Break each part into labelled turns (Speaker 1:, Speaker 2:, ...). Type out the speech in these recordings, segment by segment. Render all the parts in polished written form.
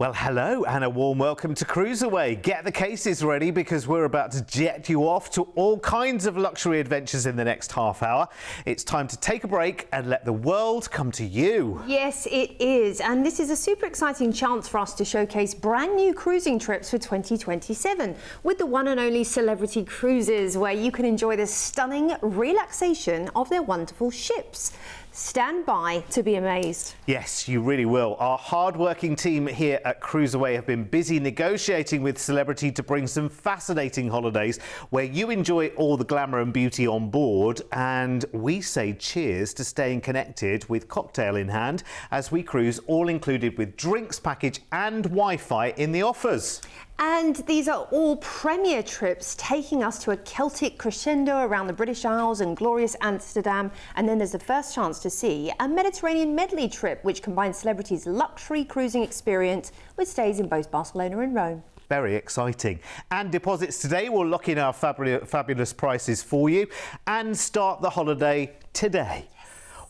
Speaker 1: Well, hello and a warm welcome to CruiseAway. Get the cases ready because we're about to jet you off to all kinds of luxury adventures in the next half hour. It's time to take a break and let the world come to you.
Speaker 2: Yes, it is. And this is a super exciting chance for us to showcase brand new cruising trips for 2027 with the one and only Celebrity Cruises, where you can enjoy the stunning relaxation of their wonderful ships. Stand by to be amazed.
Speaker 1: Yes, you really will. Our hard-working team here at CruiseAway have been busy negotiating with Celebrity to bring some fascinating holidays where you enjoy all the glamour and beauty on board, and we say cheers to staying connected with cocktail in hand as we cruise, all included with drinks package and Wi-Fi in the offers.
Speaker 2: And these are all premier trips taking us to a Celtic crescendo around the British Isles and glorious Amsterdam. And then there's the first chance to see a Mediterranean medley trip, which combines Celebrity's luxury cruising experience with stays in both Barcelona and Rome.
Speaker 1: Very exciting. And deposits today will lock in our fabulous prices for you and start the holiday today.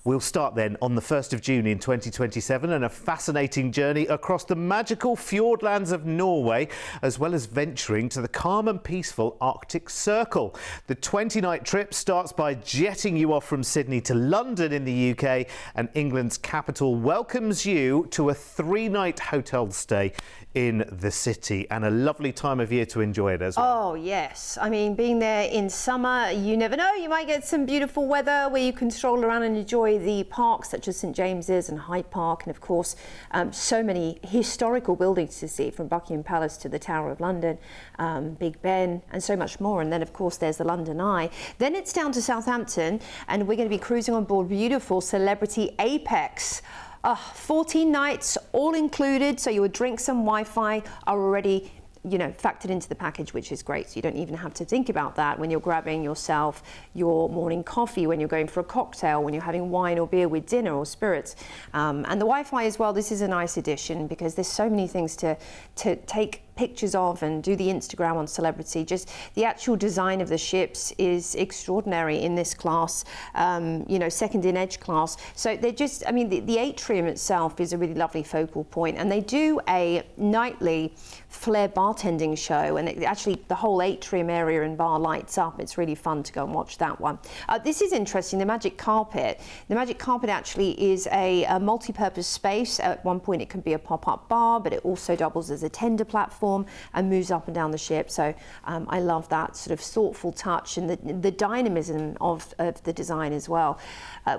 Speaker 1: We'll start then on the 1st of June in 2027 and a fascinating journey across the magical fjordlands of Norway, as well as venturing to the calm and peaceful Arctic Circle. The 20-night trip starts by jetting you off from Sydney to London in the UK, and England's capital welcomes you to a 3-night hotel stay in the city, and a lovely time of year to enjoy it as well.
Speaker 2: Oh yes, I mean, being there in summer, you never know, you might get some beautiful weather where you can stroll around and enjoy the parks such as St James's and Hyde Park, and of course so many historical buildings to see, from Buckingham Palace to the Tower of London, Big Ben, and so much more. And then of course there's the London Eye. Then it's down to Southampton, and we're going to be cruising on board beautiful Celebrity Apex. 14 nights, all included, so your drinks and Wi-Fi are already factored into the package, which is great. So you don't even have to think about that when you're grabbing yourself your morning coffee, when you're going for a cocktail, when you're having wine or beer with dinner or spirits. And the Wi-Fi as well, this is a nice addition because there's so many things to take pictures of and do the Instagram on Celebrity. Just the actual design of the ships is extraordinary in this class, second in Edge class. So they're just, I mean, the atrium itself is a really lovely focal point, and they do a nightly flair bartending show, and actually the whole atrium area and bar lights up. It's really fun to go and watch that one. This is interesting, the Magic Carpet. The Magic Carpet actually is a multi-purpose space. At one point it can be a pop-up bar, but it also doubles as a tender platform and moves up and down the ship. So I love that sort of thoughtful touch and the dynamism of the design as well.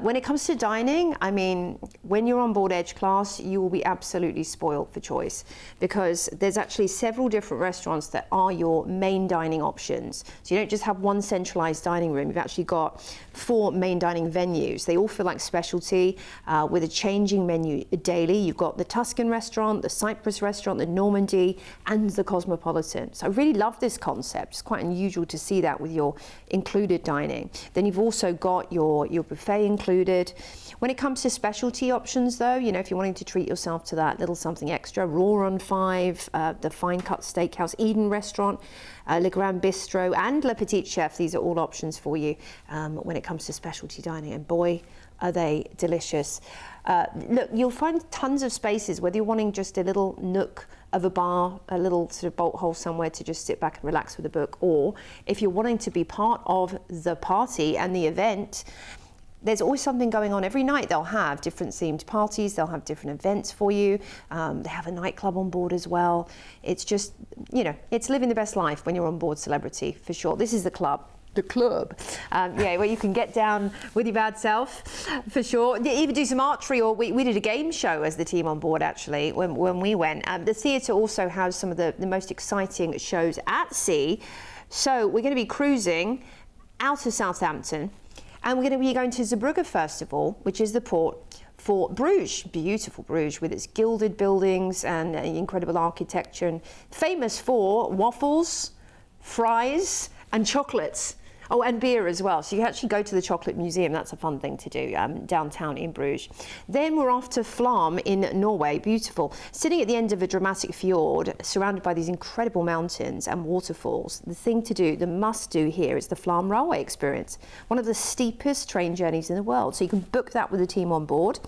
Speaker 2: When it comes to dining, I mean, when you're on board Edge class, you will be absolutely spoiled for choice, because there's actually several different restaurants that are your main dining options. So you don't just have one centralized dining room, you've actually got 4 main dining venues. They all feel like specialty with a changing menu daily. You've got the Tuscan restaurant, the Cyprus restaurant, the Normandy, and the Cosmopolitan. So I really love this concept. It's quite unusual to see that with your included dining. Then you've also got your buffet included. When it comes to specialty options though, if you're wanting to treat yourself to that little something extra, Raw on 5, the Fine Cut Steakhouse, Eden Restaurant, Le Grand Bistro and Le Petit Chef, these are all options for you when it comes to specialty dining, and boy, are they delicious. Look, you'll find tons of spaces, whether you're wanting just a little nook of a bar, a little sort of bolt hole somewhere to just sit back and relax with a book, or if you're wanting to be part of the party and the event, there's always something going on every night. They'll have different themed parties, they'll have different events for you. They have a nightclub on board as well. It's just, it's living the best life when you're on board Celebrity, for sure. This is the club. The club, where you can get down with your bad self, for sure. Even do some archery, or we did a game show as the team on board actually when we went. The theatre also has some of the most exciting shows at sea. So we're going to be cruising out of Southampton, and we're going to be going to Zeebrugge first of all, which is the port for Bruges, beautiful Bruges with its gilded buildings and incredible architecture, and famous for waffles, fries and chocolates. Oh, and beer as well. So you can actually go to the Chocolate Museum. That's a fun thing to do downtown in Bruges. Then we're off to Flam in Norway. Beautiful. Sitting at the end of a dramatic fjord, surrounded by these incredible mountains and waterfalls. The thing to do, the must-do here is the Flam Railway experience. One of the steepest train journeys in the world. So you can book that with the team on board.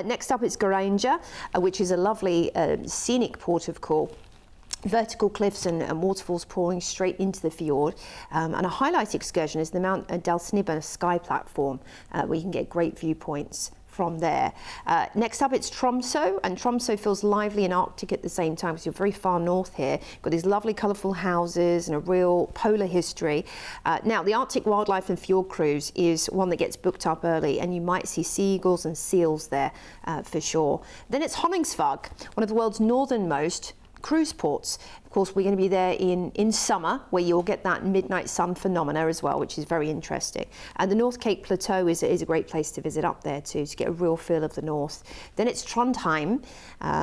Speaker 2: Next up, it's Geranger, which is a lovely scenic port of call. Vertical cliffs and waterfalls pouring straight into the fjord. And a highlight excursion is the Mount Dalsnibben sky platform, where you can get great viewpoints from there. Next up, it's Tromsø, and Tromsø feels lively and Arctic at the same time because you're very far north here. Got these lovely colourful houses and a real polar history. Now, the Arctic Wildlife and Fjord Cruise is one that gets booked up early, and you might see seagulls and seals there for sure. Then it's Honningsvåg, one of the world's northernmost cruise ports. Of course, we're going to be there in summer, where you'll get that midnight sun phenomena as well, which is very interesting. And the North Cape Plateau is a great place to visit up there too, to get a real feel of the north. Then it's Trondheim.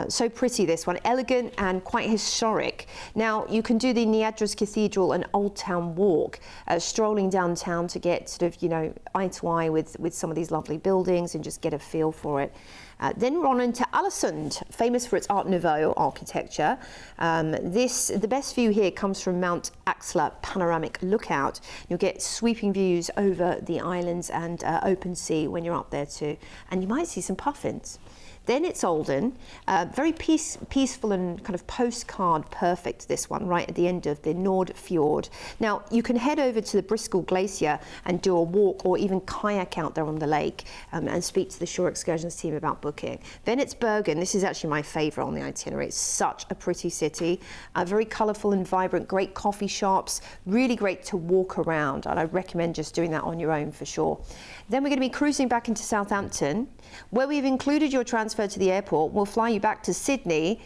Speaker 2: So pretty, this one, elegant and quite historic. Now, you can do the Nidaros Cathedral and Old Town Walk, strolling downtown to get sort of, you know, eye to eye with some of these lovely buildings and just get a feel for it. Then we're on into Ålesund, famous for its Art Nouveau architecture. The best view here comes from Mount Axla panoramic lookout. You'll get sweeping views over the islands and open sea when you're up there too. And you might see some puffins. Then it's Olden, very peaceful and kind of postcard perfect, this one, right at the end of the Nord Fjord. Now, you can head over to the Bristol Glacier and do a walk or even kayak out there on the lake and speak to the Shore Excursions team about booking. Then it's Bergen. This is actually my favourite on the itinerary. It's such a pretty city, very colourful and vibrant, great coffee shops, really great to walk around, and I recommend just doing that on your own for sure. Then we're going to be cruising back into Southampton, where we've included your transfer to the airport. We'll fly you back to Sydney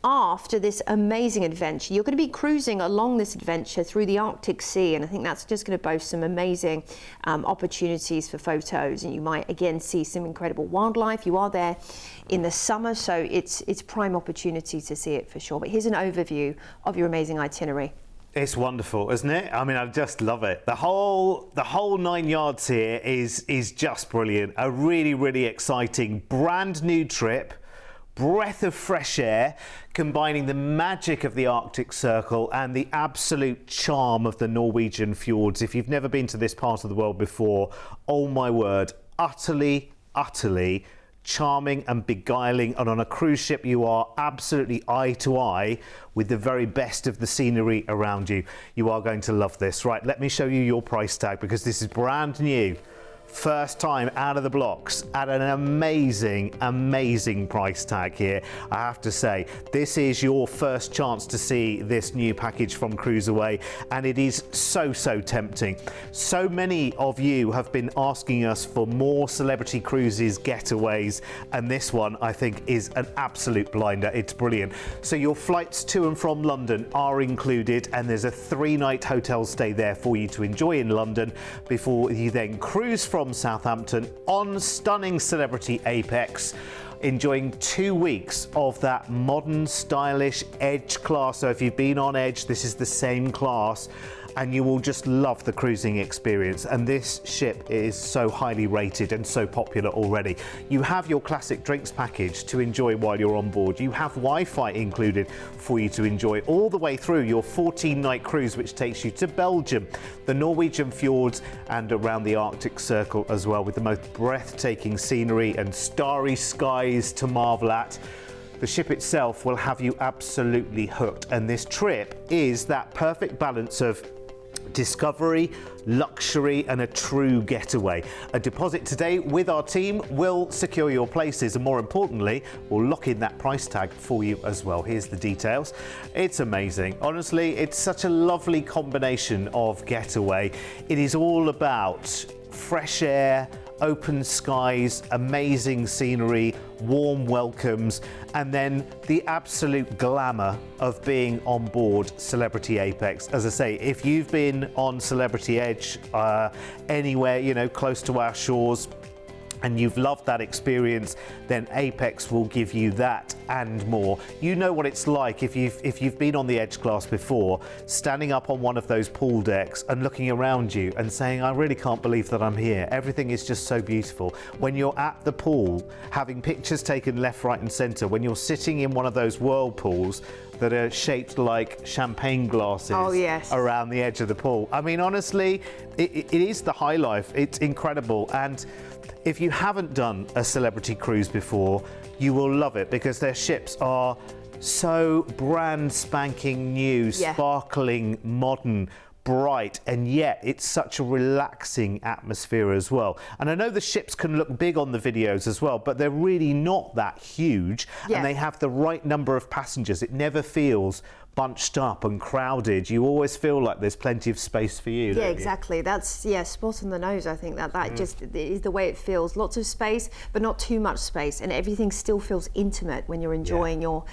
Speaker 2: after this amazing adventure. You're going to be cruising along this adventure through the Arctic Sea, and I think that's just going to boast some amazing opportunities for photos, and you might again see some incredible wildlife. You are there in the summer, so it's prime opportunity to see it for sure. But here's an overview of your amazing itinerary.
Speaker 1: It's wonderful, isn't it? I mean, I just love it. The whole 9 yards here is just brilliant. A really, really exciting brand new trip, breath of fresh air, combining the magic of the Arctic Circle and the absolute charm of the Norwegian fjords. If you've never been to this part of the world before, oh my word, utterly charming and beguiling, and on a cruise ship you are absolutely eye to eye with the very best of the scenery around you. You are going to love this. Right, let me show you your price tag, because this is brand new. First time out of the blocks at an amazing price tag here. I have to say, this is your first chance to see this new package from CruiseAway, and it is so tempting. So many of you have been asking us for more celebrity cruises getaways, and this one I think is an absolute blinder. It's brilliant. So your flights to and from London are included, and there's a 3-night hotel stay there for you to enjoy in London before you then cruise from Southampton on stunning Celebrity Apex, enjoying 2 weeks of that modern, stylish Edge class. So if you've been on Edge, this is the same class, and you will just love the cruising experience. And this ship is so highly rated and so popular already. You have your classic drinks package to enjoy while you're on board. You have Wi-Fi included for you to enjoy all the way through your 14-night cruise, which takes you to Belgium, the Norwegian fjords, and around the Arctic Circle as well, with the most breathtaking scenery and starry skies to marvel at. The ship itself will have you absolutely hooked, and this trip is that perfect balance of discovery, luxury, and a true getaway. A deposit today with our team will secure your places, and more importantly, we'll lock in that price tag for you as well. Here's the details. It's amazing. Honestly, it's such a lovely combination of getaway. It is all about fresh air, open skies, amazing scenery, warm welcomes, and then the absolute glamour of being on board Celebrity Apex. As I say, if you've been on Celebrity Edge anywhere, you know, close to our shores, and you've loved that experience, then Apex will give you that and more. You know what it's like if you've been on the Edge class before, standing up on one of those pool decks and looking around you and saying, I really can't believe that I'm here. Everything is just so beautiful. When you're at the pool, having pictures taken left, right and centre, when you're sitting in one of those whirlpools that are shaped like champagne glasses around the edge of the pool. I mean, honestly, it is the high life. It's incredible. And if you haven't done a celebrity cruise before, you will love it because their ships are so brand spanking new, sparkling, modern, bright, and yet it's such a relaxing atmosphere as well. And I know the ships can look big on the videos as well, but they're really not that huge, and they have the right number of passengers. It never feels bunched up and crowded. You always feel like there's plenty of space for you.
Speaker 2: Yeah, exactly. That's spot on the nose. I think that just is the way it feels. Lots of space, but not too much space, and everything still feels intimate when you're enjoying your,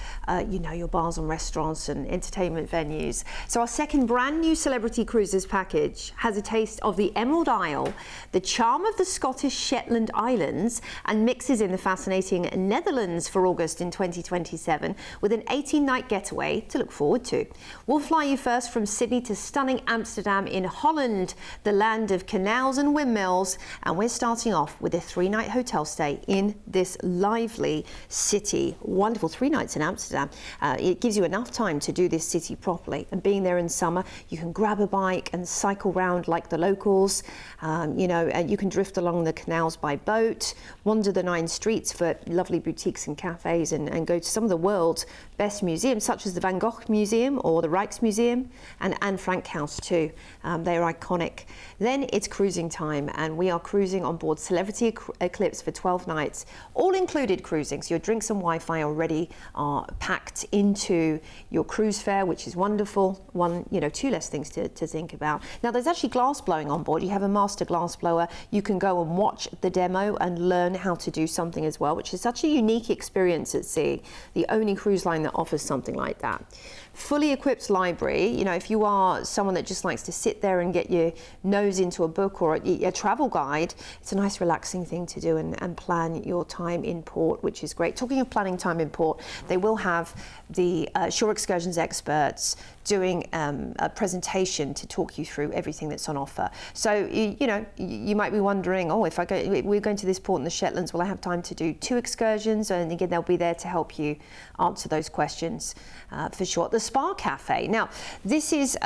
Speaker 2: your bars and restaurants and entertainment venues. So our second brand new Celebrity Cruises package has a taste of the Emerald Isle, the charm of the Scottish Shetland Islands, and mixes in the fascinating Netherlands for August in 2027 with an 18-night getaway to look forward to. We'll fly you first from Sydney to stunning Amsterdam in Holland, the land of canals and windmills, and we're starting off with a 3-night hotel stay in this lively city. Wonderful 3 nights in Amsterdam. It gives you enough time to do this city properly, and being there in summer, you can grab a bike and cycle round like the locals, and you can drift along the canals by boat, wander the 9 streets for lovely boutiques and cafes, and go to some of the world's best museums, such as the Van Gogh Museum or the Rijksmuseum, and Anne Frank House too. They're iconic. Then it's cruising time, and we are cruising on board Celebrity Eclipse for 12 nights, all included cruising. So your drinks and Wi-Fi already are packed into your cruise fare, which is wonderful. 2 less things to think about. Now there's actually glass blowing on board. You have a master glass blower. You can go and watch the demo and learn how to do something as well, which is such a unique experience at sea. The only cruise line that offers something like that. Fully equipped library. If you are someone that just likes to sit there and get your nose into a book or a travel guide, it's a nice relaxing thing to do and plan your time in port, which is great. Talking of planning time in port, they will have the shore excursions experts doing a presentation to talk you through everything that's on offer. So you might be wondering, if we're going to this port in the Shetlands, will I have time to do 2 excursions? And again, they'll be there to help you answer those questions for sure. The Spa Cafe. Now, this is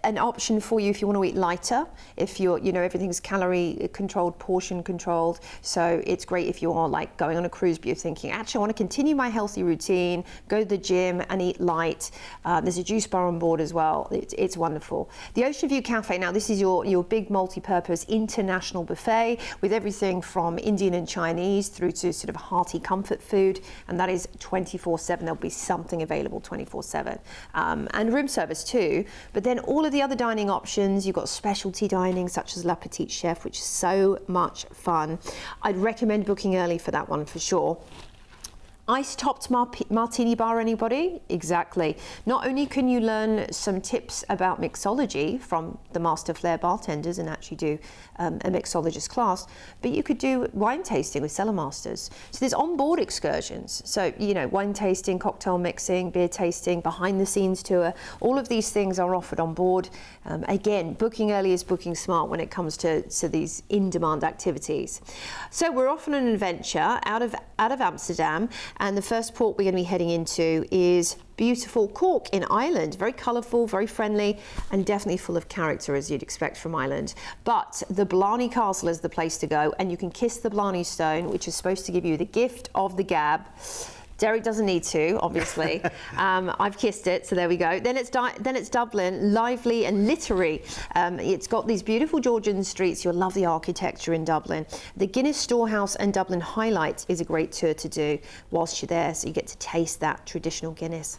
Speaker 2: an option for you if you want to eat lighter, if you're, everything's calorie controlled, portion controlled. So it's great if you are like going on a cruise, but you're thinking, actually, I want to continue my healthy routine, go to the gym and eat light. There's a juice bar on board as well. It's wonderful. The Ocean View Cafe. Now, this is your big multi-purpose international buffet with everything from Indian and Chinese through to sort of hearty comfort food. And that is 24/7. There'll be something available 24/7. And room service too. But then all of the other dining options, you've got specialty dining such as La Petite Chef, which is so much fun. I'd recommend booking early for that one for sure. Ice-topped martini bar, anybody? Exactly. Not only can you learn some tips about mixology from the master flair bartenders and actually do a mixologist class, but you could do wine tasting with cellar masters. So there's onboard excursions. So, wine tasting, cocktail mixing, beer tasting, behind the scenes tour, all of these things are offered on board. Again, booking early is booking smart when it comes to these in-demand activities. So we're off on an adventure out of Amsterdam. And the first port we're going to be heading into is beautiful Cork in Ireland. Very colourful, very friendly, and definitely full of character, as you'd expect from Ireland. But the Blarney Castle is the place to go, and you can kiss the Blarney Stone, which is supposed to give you the gift of the gab. Derek doesn't need to, obviously. I've kissed it, so there we go. Then it's Dublin, lively and literary. It's got these beautiful Georgian streets. You'll love the architecture in Dublin. The Guinness Storehouse and Dublin Highlight is a great tour to do whilst you're there, so you get to taste that traditional Guinness.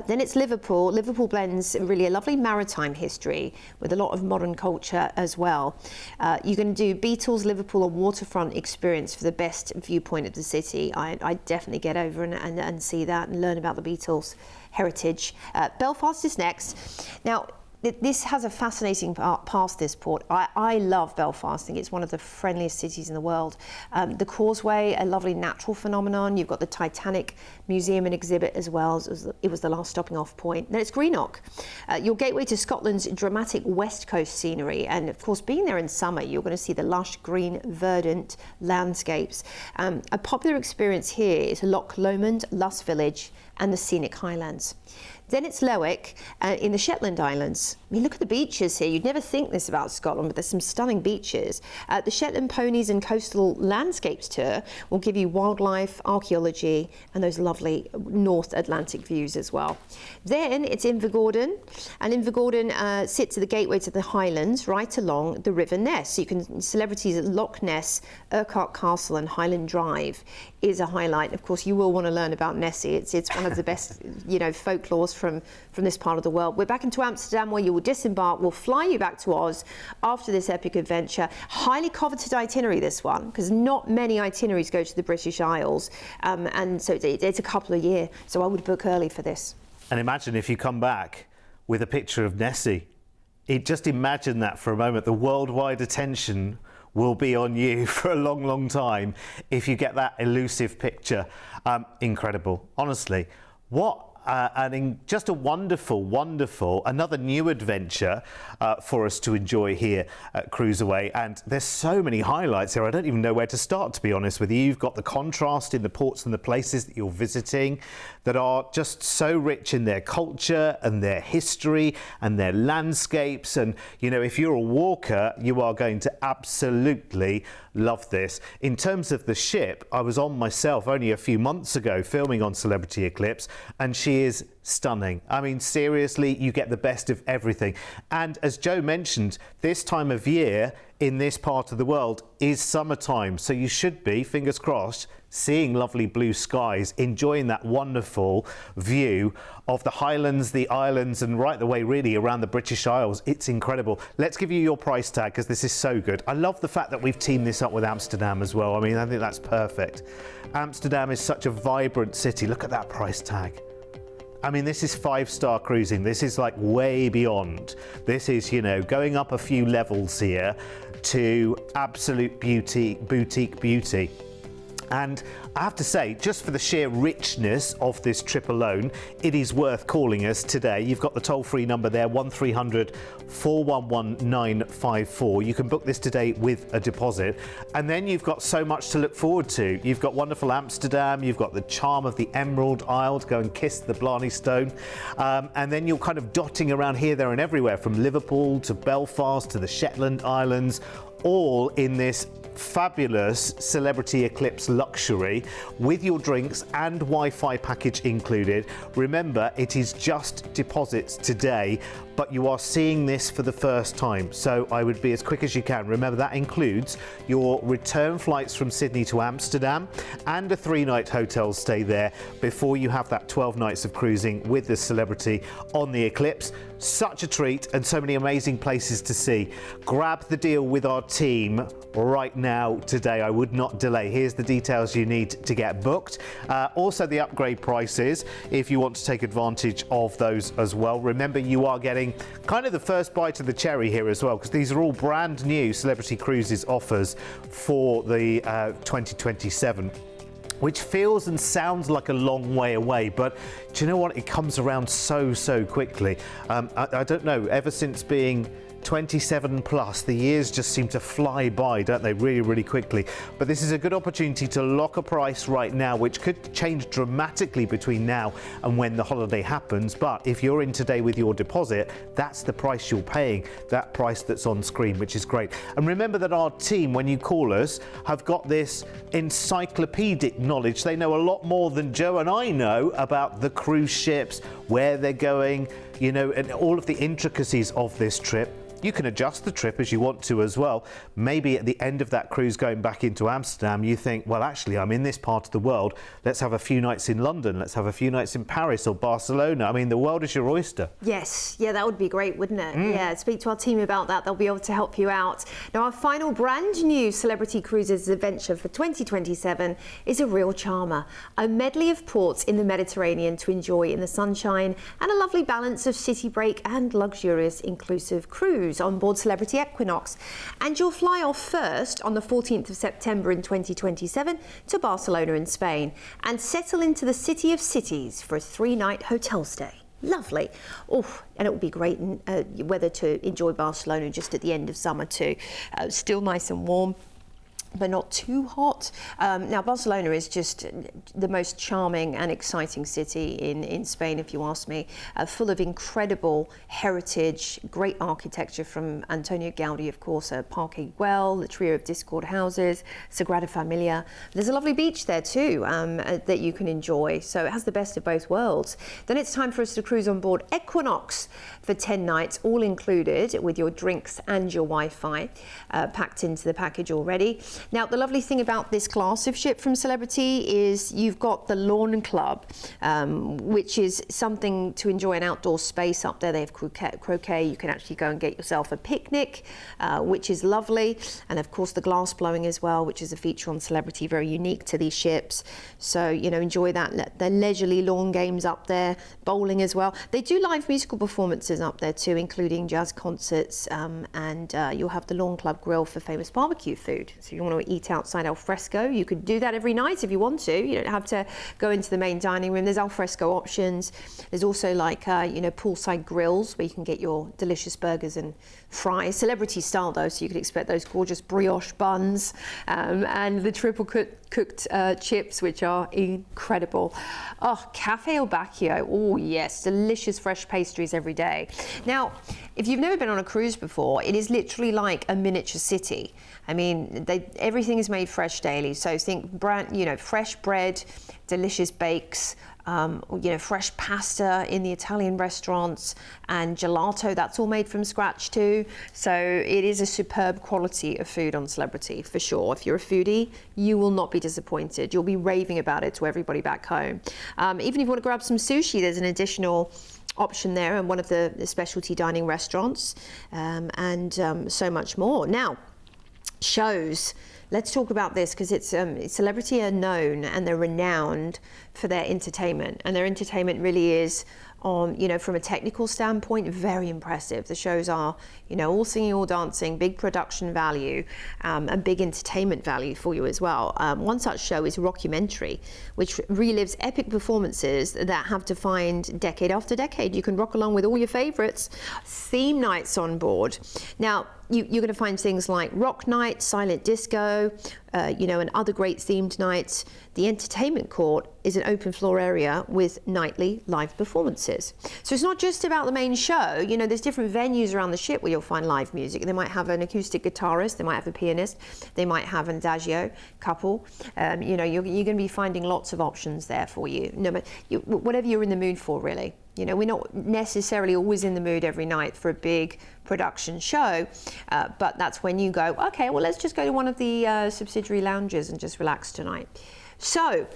Speaker 2: Then it's Liverpool. Liverpool blends really a lovely maritime history with a lot of modern culture as well. You're going to do Beatles, Liverpool, a waterfront experience for the best viewpoint of the city. I'd definitely get over and see that and learn about the Beatles heritage. Belfast is next. Now, This has a fascinating past, this port. I love Belfast. I think it's one of the friendliest cities in the world. The Causeway, a lovely natural phenomenon. You've got the Titanic Museum and exhibit as well. It was the last stopping off point. Then it's Greenock, your gateway to Scotland's dramatic west coast scenery. And of course, being there in summer, you're going to see the lush green, verdant landscapes. A popular experience here is Loch Lomond, Luss Village and the scenic Highlands. Then it's Lerwick in the Shetland Islands. I mean, look at the beaches here. You'd never think this about Scotland, but there's some stunning beaches. The Shetland Ponies and Coastal Landscapes Tour will give you wildlife, archaeology, and those lovely North Atlantic views as well. Then it's Invergordon, and Invergordon sits at the gateway to the Highlands, right along the River Ness. So you can, celebrities at Loch Ness, Urquhart Castle and Highland Drive is a highlight. Of course, you will want to learn about Nessie. It's one of the best, folklores from this part of the world. We're back into Amsterdam, where you will disembark. We'll fly you back to Oz after this epic adventure. Highly coveted itinerary, this one, because not many itineraries go to the British Isles, and so it's a couple a year. So I would book early for this.
Speaker 1: And imagine if you come back with a picture of Nessie. Just imagine that for a moment. The worldwide attention will be on you for a long, long time if you get that elusive picture. Incredible, honestly. What just a wonderful, another new adventure for us to enjoy here at CruiseAway. And there's so many highlights here. I don't even know where to start, to be honest with you. You've got the contrast in the ports and the places that you're visiting that are just so rich in their culture and their history and their landscapes. And, if you're a walker, you are going to absolutely love this. In terms of the ship, I was on myself only a few months ago filming on Celebrity Eclipse, and she is stunning. I mean, seriously, you get the best of everything. And as Joe mentioned, this time of year in this part of the world is summertime. So you should be, fingers crossed, seeing lovely blue skies, enjoying that wonderful view of the Highlands, the islands, and right the way really around the British Isles. It's incredible. Let's give you your price tag, because this is so good. I love the fact that we've teamed this up with Amsterdam as well. I mean, I think that's perfect. Amsterdam is such a vibrant city. Look at that price tag. I mean, this is 5-star cruising. This is like way beyond. This is, going up a few levels here to absolute beauty, boutique beauty. And I have to say, just for the sheer richness of this trip alone, it is worth calling us today. You've got the toll-free number there, 1300 411 954. You can book this today with a deposit. And then you've got so much to look forward to. You've got wonderful Amsterdam, you've got the charm of the Emerald Isle to go and kiss the Blarney Stone. And then you're kind of dotting around here, there and everywhere, from Liverpool to Belfast to the Shetland Islands, all in this fabulous Celebrity Eclipse luxury with your drinks and Wi-Fi package included. Remember, it is just deposits today, but you are seeing this for the first time, so I would be as quick as you can. Remember, that includes your return flights from Sydney to Amsterdam and a 3-night hotel stay there before you have that 12 nights of cruising with the Celebrity on the Eclipse. Such a treat, and so many amazing places to see. Grab the deal with our team right now today. I would not delay. Here's the details you need to get booked. Also the upgrade prices if you want to take advantage of those as well. Remember, you are getting kind of the first bite of the cherry here as well, because these are all brand new Celebrity Cruises offers for the 2027. Which feels and sounds like a long way away, but do you know what? It comes around so quickly. I don't know, ever since being 27 plus, the years just seem to fly by, don't they? Really quickly. But this is a good opportunity to lock a price right now, which could change dramatically between now and when the holiday happens. But if you're in today with your deposit, that's the price you're paying, that price that's on screen, which is great. And remember that our team, when you call us, have got this encyclopedic knowledge. They know a lot more than Joe and I know about the cruise ships, where they're going, and all of the intricacies of this trip. You can adjust the trip as you want to as well. Maybe at the end of that cruise going back into Amsterdam, you think, well, actually, I'm in this part of the world. Let's have a few nights in London. Let's have a few nights in Paris or Barcelona. I mean, the world is your oyster.
Speaker 2: Yes, yeah, that would be great, wouldn't it? Yeah, speak to our team about that. They'll be able to help you out. Now, our final brand new Celebrity Cruises adventure for 2027 is a real charmer. A medley of ports in the Mediterranean to enjoy in the sunshine and a lovely balance of city break and luxurious inclusive cruise on board Celebrity Equinox. And you'll fly off first on the 14th of September in 2027 to Barcelona in Spain and settle into the City of Cities for a 3-night hotel stay. Lovely. Oh, and it will be great weather to enjoy Barcelona just at the end of summer too. Still nice and warm, but not too hot. Now, Barcelona is just the most charming and exciting city in Spain, if you ask me, full of incredible heritage, great architecture from Antonio Gaudi, of course, Parque Güell, the trio of Discord houses, Sagrada Familia. There's a lovely beach there too that you can enjoy, so it has the best of both worlds. Then it's time for us to cruise on board Equinox for 10 nights, all included with your drinks and your Wi-Fi packed into the package already. Now, the lovely thing about this class of ship from Celebrity is you've got the Lawn Club, which is something to enjoy an outdoor space up there. They have croquet. You can actually go and get yourself a picnic, which is lovely. And of course, the glass blowing as well, which is a feature on Celebrity, very unique to these ships. So, you know, enjoy that. The leisurely lawn games up there, bowling as well. They do live musical performances up there too, including jazz concerts, and you'll have the Lawn Club grill for famous barbecue food. So you want to eat outside al fresco, you could do that every night if you want to. You don't have to go into the main dining room. There's al fresco options. There's also like you know, poolside grills where you can get your delicious burgers and fries, Celebrity style though, so you could expect those gorgeous brioche buns and the triple cooked chips, which are incredible. Oh, Cafe El Bacchio, oh yes, delicious fresh pastries every day. Now, if you've never been on a cruise before, it is literally like a miniature city. I mean, everything is made fresh daily. So think fresh bread, delicious bakes, fresh pasta in the Italian restaurants, and gelato, that's all made from scratch too. So it is a superb quality of food on Celebrity for sure. If you're a foodie, you will not be disappointed. You'll be raving about it to everybody back home. Even if you want to grab some sushi, there's an additional option there in one of the specialty dining restaurants, and so much more. Now, shows. Let's talk about this because it's Celebrity are known and they're renowned for their entertainment, and their entertainment really is from a technical standpoint, very impressive. The shows are, all singing, all dancing, big production value, and big entertainment value for you as well. One such show is Rockumentary, which relives epic performances that have defined decade after decade. You can rock along with all your favorites. Theme nights on board. Now, you're going to find things like rock night, silent disco, and other great themed nights. The entertainment court is an open floor area with nightly live performances. So it's not just about the main show. There's different venues around the ship where you'll find live music. They might have an acoustic guitarist, they might have a pianist, they might have an adagio couple. You're going to be finding lots of options there for you. Whatever you're in the mood for, really. We're not necessarily always in the mood every night for a big production show, but that's when you go, okay, well, let's just go to one of the subsidiary lounges and just relax tonight. So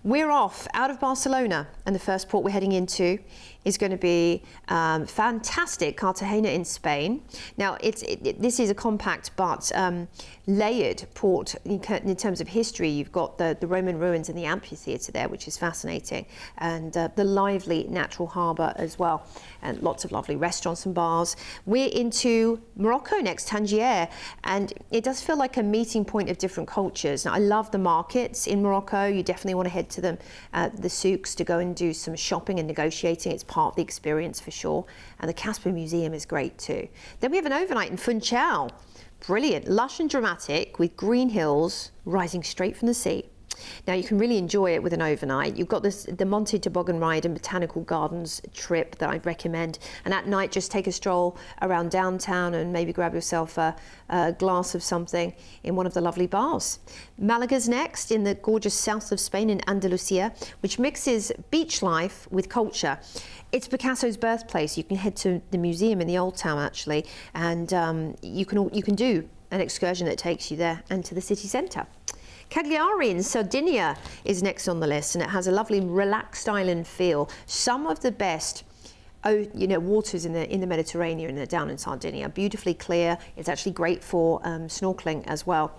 Speaker 2: we're off out of Barcelona, and the first port we're heading into is going to be fantastic Cartagena in Spain. Now, this is a compact but layered port in terms of history. You've got the Roman ruins and the amphitheatre there, which is fascinating, and the lively natural harbour as well, and lots of lovely restaurants and bars. We're into Morocco next, Tangier, and it does feel like a meeting point of different cultures. Now, I love the markets in Morocco. You definitely want to head to them, the souks, to go and do some shopping and negotiating. It's part of the experience for sure. And the Casper Museum is great too. Then we have an overnight in Funchal. Brilliant, lush and dramatic with green hills rising straight from the sea. Now you can really enjoy it with an overnight. You've got the Monte Toboggan Ride and Botanical Gardens trip that I'd recommend. And at night, just take a stroll around downtown and maybe grab yourself a glass of something in one of the lovely bars. Malaga's next, in the gorgeous south of Spain in Andalusia, which mixes beach life with culture. It's Picasso's birthplace. You can head to the museum in the Old Town actually, and you can do an excursion that takes you there and to the city centre. Cagliari in Sardinia is next on the list, and it has a lovely relaxed island feel. Some of the best waters in the Mediterranean are down in Sardinia. Beautifully clear. It's actually great for snorkeling as well.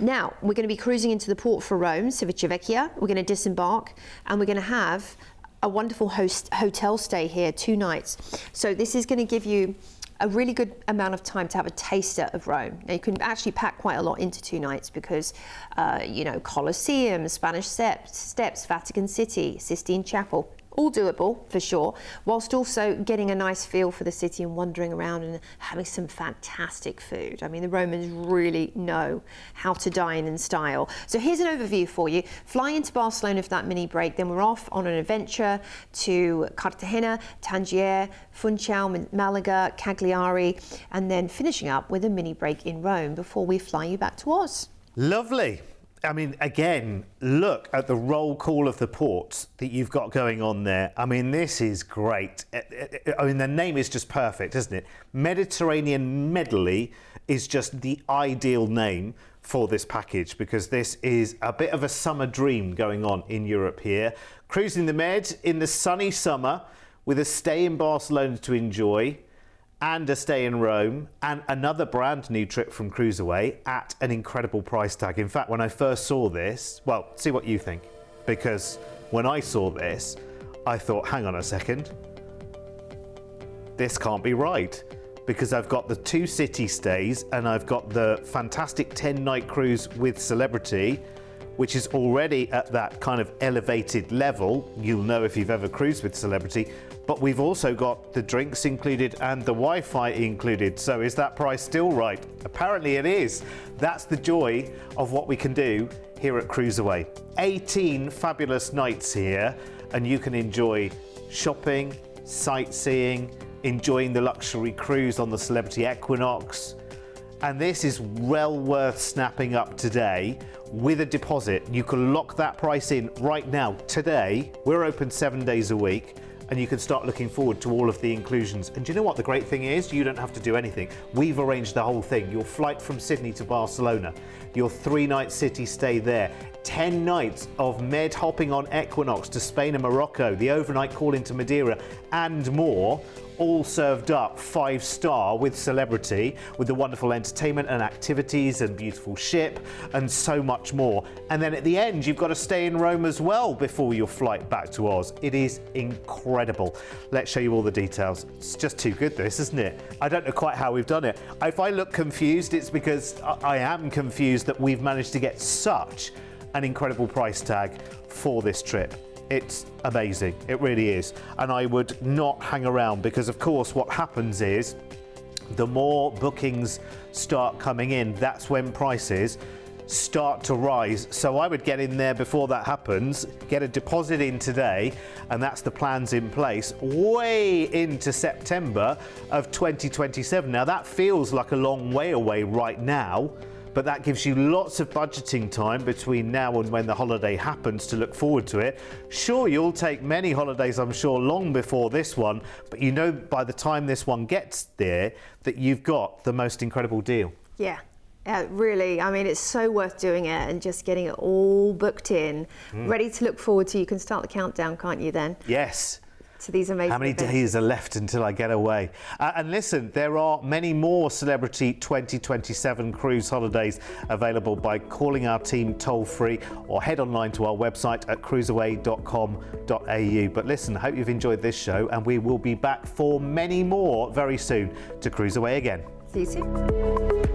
Speaker 2: Now we're going to be cruising into the port for Rome, Civitavecchia. We're going to disembark, and we're going to have a wonderful hotel stay here, 2 nights. So this is going to give you a really good amount of time to have a taster of Rome. Now you can actually pack quite a lot into 2 nights because, Colosseum, Spanish Steps, Vatican City, Sistine Chapel, all doable for sure, whilst also getting a nice feel for the city and wandering around and having some fantastic food. I mean, the Romans really know how to dine in style. So here's an overview for you. Fly into Barcelona for that mini break, then we're off on an adventure to Cartagena, Tangier, Funchal, Malaga, Cagliari, and then finishing up with a mini break in Rome before we fly you back to Oz.
Speaker 1: Lovely. I mean, again, look at the roll call of the ports that you've got going on there. I mean, this is great. I mean, the name is just perfect, isn't it? Mediterranean Medley is just the ideal name for this package, because this is a bit of a summer dream going on in Europe here. Cruising the Med in the sunny summer with a stay in Barcelona to enjoy, and a stay in Rome, and another brand new trip from CruiseAway at an incredible price tag. In fact, when I first saw this, well, see what you think, because when I saw this, I thought, hang on a second, this can't be right, because I've got the 2 city stays and I've got the fantastic 10-night cruise with Celebrity, which is already at that kind of elevated level. You'll know if you've ever cruised with Celebrity. But we've also got the drinks included and the Wi-Fi included. So is that price still right? Apparently it is. That's the joy of what we can do here at CruiseAway. 18 fabulous nights here, and you can enjoy shopping, sightseeing, enjoying the luxury cruise on the Celebrity Equinox. And this is well worth snapping up today with a deposit. You can lock that price in right now. Today, we're open 7 days a week, and you can start looking forward to all of the inclusions. And do you know what the great thing is? You don't have to do anything. We've arranged the whole thing. Your flight from Sydney to Barcelona, your 3-night city stay there, 10 nights of Med hopping on Equinox to Spain and Morocco, the overnight call into Madeira, and more, all served up 5-star with Celebrity, with the wonderful entertainment and activities and beautiful ship and so much more. And then at the end, you've got to stay in Rome as well before your flight back to Oz. It is incredible. Let's show you all the details. It's just too good, this, isn't it? I don't know quite how we've done it. If I look confused, it's because I am confused that we've managed to get such an incredible price tag for this trip. It's amazing, it really is. And I would not hang around, because of course what happens is the more bookings start coming in, that's when prices start to rise. So I would get in there before that happens, get a deposit in today, and that's the plans in place way into September of 2027. Now that feels like a long way away right now, but that gives you lots of budgeting time between now and when the holiday happens to look forward to it. Sure, you'll take many holidays, I'm sure, long before this one, but you know by the time this one gets there that you've got the most incredible deal.
Speaker 2: Yeah. Really, I mean, it's so worth doing it and just getting it all booked in, ready to look forward to. You can start the countdown, can't you then?
Speaker 1: Yes.
Speaker 2: To these amazing
Speaker 1: How many
Speaker 2: events.
Speaker 1: days are left until I get away? And listen, there are many more Celebrity 2027 cruise holidays available by calling our team toll-free or head online to our website at cruiseaway.com.au. But listen, I hope you've enjoyed this show, and we will be back for many more very soon to CruiseAway again.
Speaker 2: See you soon.